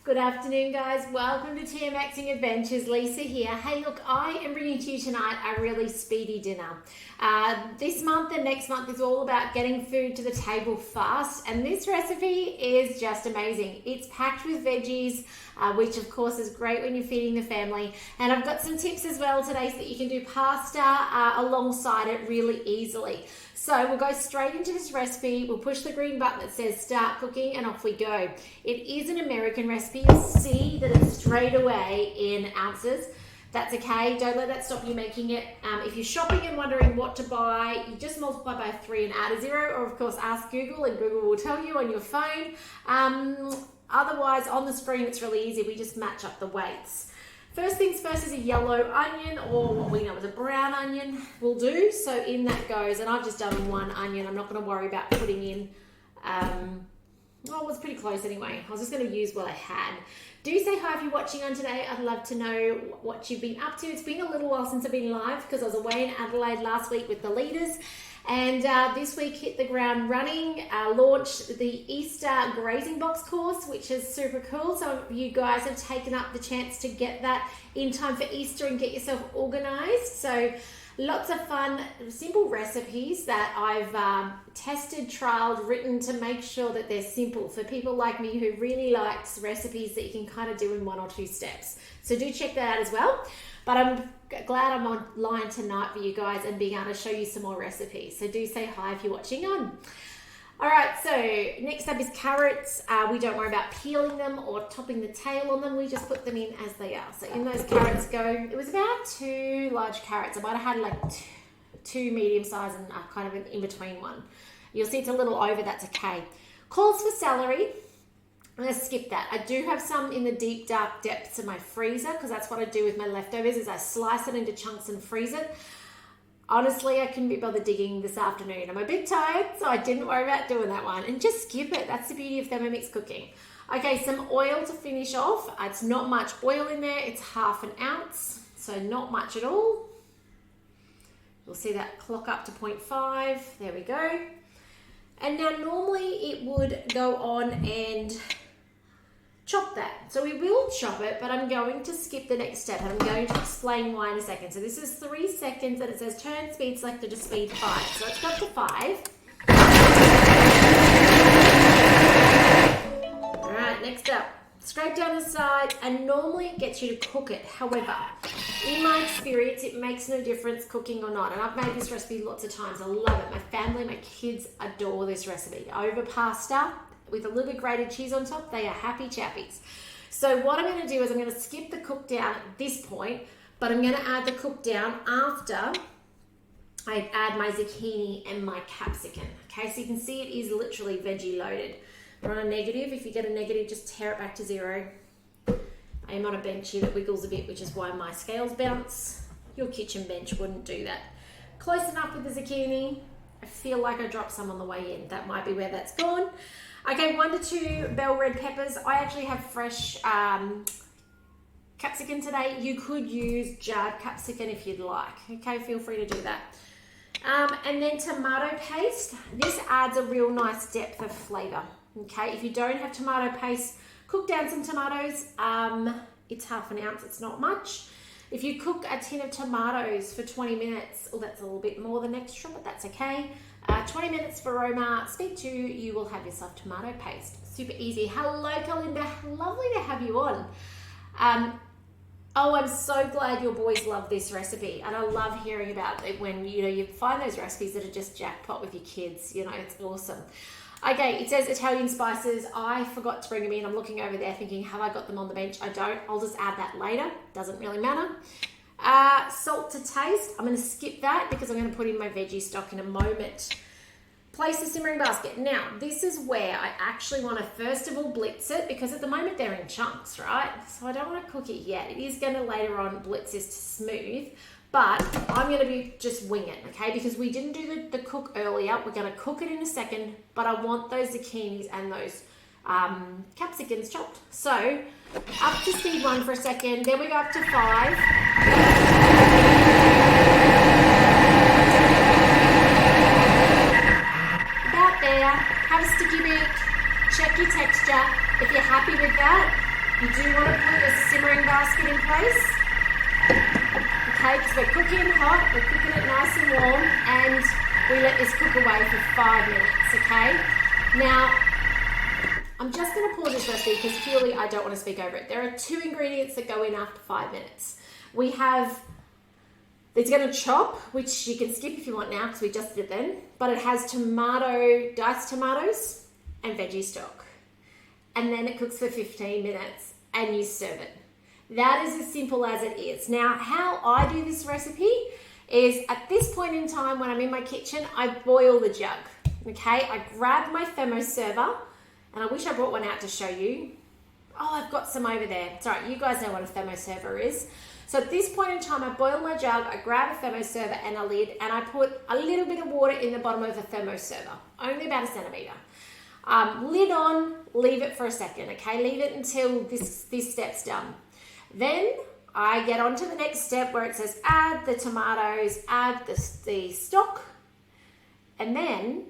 Good afternoon, guys. Welcome to TMXing Adventures. Lisa here. Hey, look, I am bringing to you tonight a really speedy dinner. This month and next month is all about getting food to the table fast, and this recipe is just amazing. It's packed with veggies, which of course is great when you're feeding the family. And I've got some tips as well today so that you can do pasta alongside it really easily. So we'll go straight into this recipe. We'll push the green button that says start cooking and off we go. It is an American recipe. You'll see that it's straight away in ounces. That's okay. Don't let that stop you making it. If you're shopping and wondering what to buy, you just multiply by 3 and add a 0, or of course ask Google and Google will tell you on your phone. Otherwise on the screen it's really easy. We just match up the weights. First things first is a yellow onion, or what we know as a brown onion will do. So in that goes, and I've just done 1 onion. I'm not going to worry about putting in, it was pretty close anyway. I was just going to use what I had. Do say hi if you're watching on today. I'd love to know what you've been up to. It's been a little while since I've been live because I was away in Adelaide last week with the leaders. And this week hit the ground running, launched the Easter grazing box course, which is super cool. So you guys have taken up the chance to get that in time for Easter and get yourself organized. So lots of fun, simple recipes that I've tested, trialed, written to make sure that they're simple for people like me who really likes recipes that you can kind of do in 1 or 2 steps. So do check that out as well. But I'm glad I'm online tonight for you guys and being able to show you some more recipes. So do say hi if you're watching on. All right, so next up is carrots. We don't worry about peeling them or topping the tail on them. We just put them in as they are. So in those carrots go, it was about 2 large carrots. I might have had like 2 medium size and kind of an in-between one. You'll see it's a little over, that's okay. Calls for celery. I'm going to skip that. I do have some in the deep, dark depths of my freezer because that's what I do with my leftovers is I slice it into chunks and freeze it. Honestly, I couldn't be bothered digging this afternoon. I'm a bit tired, so I didn't worry about doing that one. And just skip it. That's the beauty of Thermomix cooking. Okay, some oil to finish off. It's not much oil in there. It's 1/2 ounce, so not much at all. You'll see that clock up to 0.5. There we go. And now normally it would go on and chop that. So we will chop it, but I'm going to skip the next step and I'm going to explain why in a second. So this is 3 seconds and it says turn speed selector to speed 5. So let's go up to 5. All right, next up, scrape down the side, and normally it gets you to cook it. However, in my experience, it makes no difference cooking or not. And I've made this recipe lots of times. I love it. My family, my kids adore this recipe. Over pasta, with a little bit grated cheese on top, they are happy chappies. So what I'm going to do is I'm going to skip the cook down at this point, but I'm going to add the cook down after I add my zucchini and my capsicum. Okay, so you can see it is literally veggie loaded. We're on a negative. If you get a negative, just tear it back to 0. I am on a bench here that wiggles a bit, which is why my scales bounce. Your kitchen bench wouldn't do that. Close enough with the zucchini. I feel like I dropped some on the way in. That might be where that's gone. Okay, 1 to 2 bell red peppers. I actually have fresh capsicum today. You could use jarred capsicum if you'd like. Okay, feel free to do that. And then tomato paste. This adds a real nice depth of flavor. Okay, if you don't have tomato paste, cook down some tomatoes. It's 1/2 ounce, it's not much. If you cook a tin of tomatoes for 20 minutes, oh, that's a little bit more than extra, but that's okay. 20 minutes for Roma, speed 2, you will have yourself tomato paste. Super easy. Hello, Kalinda. Lovely to have you on. I'm so glad your boys love this recipe, and I love hearing about it when you find those recipes that are just jackpot with your kids. It's awesome. Okay, it says Italian spices. I forgot to bring them in. I'm looking over there thinking, have I got them on the bench? I don't. I'll just add that later. Doesn't really matter. Salt to taste. I'm going to skip that because I'm going to put in my veggie stock in a moment. Place the simmering basket. Now, this is where I actually want to first of all blitz it because at the moment they're in chunks, right? So I don't want to cook it yet. It is going to later on blitz this to smooth, but I'm going to be just wing it, okay? Because we didn't do the cook earlier. We're going to cook it in a second, but I want those zucchinis and those capsicums chopped. So up to speed 1 for a second. Then we go up to 5. Have a sticky beak, check your texture. If you're happy with that, You do want to put your simmering basket in place. Okay, because we're cooking hot, we're cooking it nice and warm, and we let this cook away for 5 minutes, okay? Now, I'm just going to pause this recipe because purely I don't want to speak over it. There are 2 ingredients that go in after 5 minutes. We have, it's going to chop, which you can skip if you want now because we just did it then, but it has diced tomatoes and veggie stock. And then it cooks for 15 minutes and you serve it. That is as simple as it is. Now, how I do this recipe is at this point in time when I'm in my kitchen, I boil the jug, okay? I grab my Thermo server, and I wish I brought one out to show you. Oh, I've got some over there. It's all right, you guys know what a Thermo server is. So at this point in time, I boil my jug, I grab a Thermo server and a lid, and I put a little bit of water in the bottom of the Thermo server, only about 1 centimeter. Lid on, leave it for a second, okay? Leave it until this step's done. Then I get on to the next step where it says add the tomatoes, add the stock, and then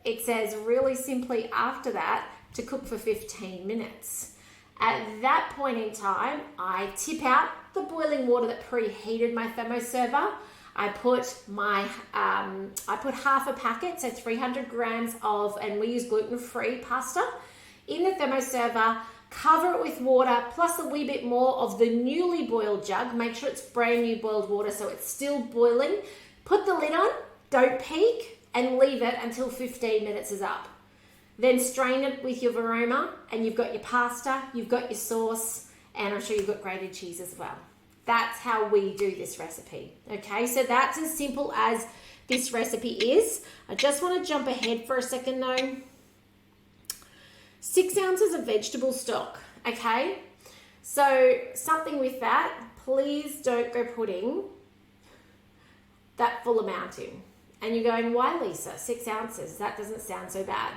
it says really simply after that to cook for 15 minutes. At that point in time, I tip out the boiling water that preheated my Thermo server. I put half a packet, so 300 grams of, and we use gluten-free pasta, in the Thermo server. Cover it with water plus a wee bit more of the newly boiled jug. Make sure it's brand new boiled water so it's still boiling. Put the lid on, don't peek, and leave it until 15 minutes is up. Then strain it with your Vorwerk and you've got your pasta, you've got your sauce, and I'm sure you've got grated cheese as well. That's how we do this recipe. Okay, so that's as simple as this recipe is. I just want to jump ahead for a second though. 6 ounces of vegetable stock, okay? So something with that, please don't go putting that full amount in. And you're going, why Lisa, 6 ounces? That doesn't sound so bad.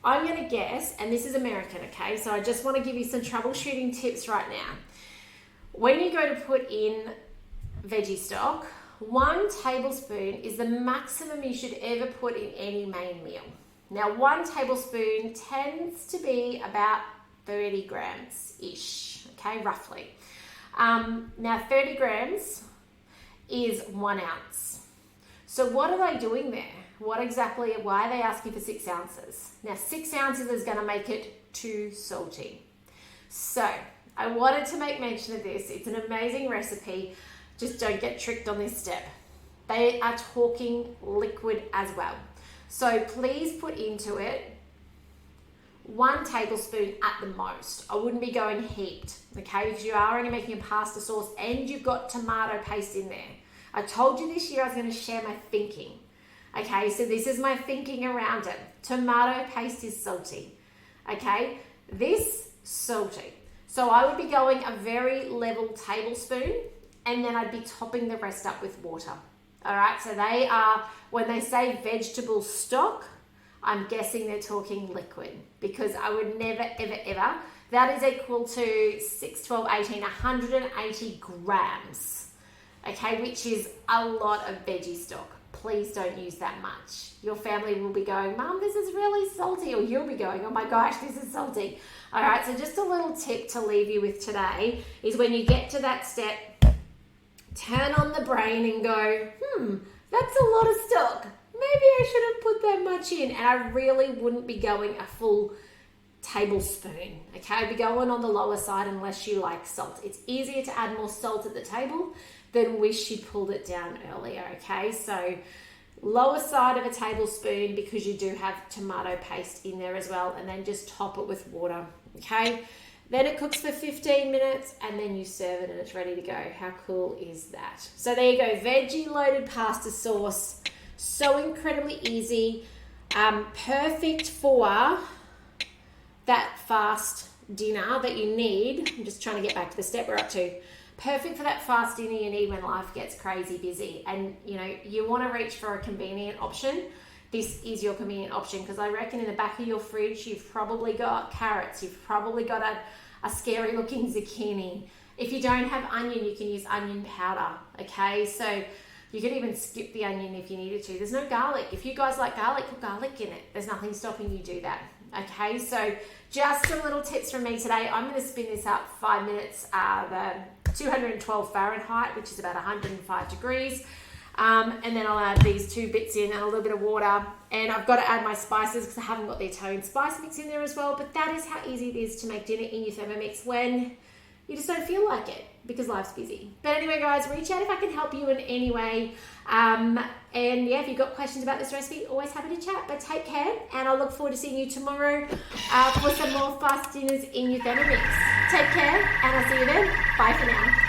I'm gonna guess, and this is American, okay? So I just wanna give you some troubleshooting tips right now. When you go to put in veggie stock, 1 tablespoon is the maximum you should ever put in any main meal. Now, 1 tablespoon tends to be about 30 grams-ish, okay, roughly. Now, 30 grams is 1 ounce. So what are they doing there? Why are they asking for 6 ounces? Now, 6 ounces is gonna make it too salty. So, I wanted to make mention of this. It's an amazing recipe. Just don't get tricked on this step. They are talking liquid as well. So please put into it 1 tablespoon at the most. I wouldn't be going heaped, okay? Because you are only making a pasta sauce and you've got tomato paste in there. I told you this year I was going to share my thinking. Okay, so this is my thinking around it. Tomato paste is salty, okay? This, salty. So I would be going a very level tablespoon and then I'd be topping the rest up with water. All right, so they are, when they say vegetable stock, I'm guessing they're talking liquid because I would never, ever, ever. That is equal to 6, 12, 18, 180 grams, okay, which is a lot of veggie stock. Please don't use that much. Your family will be going, Mum, this is really salty, or you'll be going, oh my gosh, this is salty. All right, so just a little tip to leave you with today is when you get to that step, turn on the brain and go, that's a lot of stock. Maybe I shouldn't put that much in. And I really wouldn't be going a full tablespoon. Okay, I'd be going on the lower side unless you like salt. It's easier to add more salt at the table than wish you pulled it down earlier. Okay, so lower side of a tablespoon because you do have tomato paste in there as well, and then just top it with water. Okay. Then it cooks for 15 minutes and then you serve it and it's ready to go. How cool is that? So there you go, veggie loaded pasta sauce. So incredibly easy. Perfect for that fast dinner that you need. I'm just trying to get back to the step we're up to. Perfect for that fast dinner you need when life gets crazy busy. And you know, you want to reach for a convenient option. This is your convenient option because I reckon in the back of your fridge you've probably got carrots, you've probably got a scary looking zucchini. If you don't have onion, you can use onion powder, okay? So you can even skip the onion if you needed to. There's no garlic. If you guys like garlic, put garlic in it. There's nothing stopping you do that, Okay, so just some little tips from me today. I'm going to spin this up 5 minutes, the 212 Fahrenheit, which is about 105 degrees. And then I'll add these 2 bits in and a little bit of water. And I've got to add my spices because I haven't got the Italian spice mix in there as well. But that is how easy it is to make dinner in your Thermomix when you just don't feel like it because life's busy. But anyway, guys, reach out if I can help you in any way. And yeah, if you've got questions about this recipe, always happy to chat. But take care, and I look forward to seeing you tomorrow for some more fast dinners in your Thermomix. Take care, and I'll see you then. Bye for now.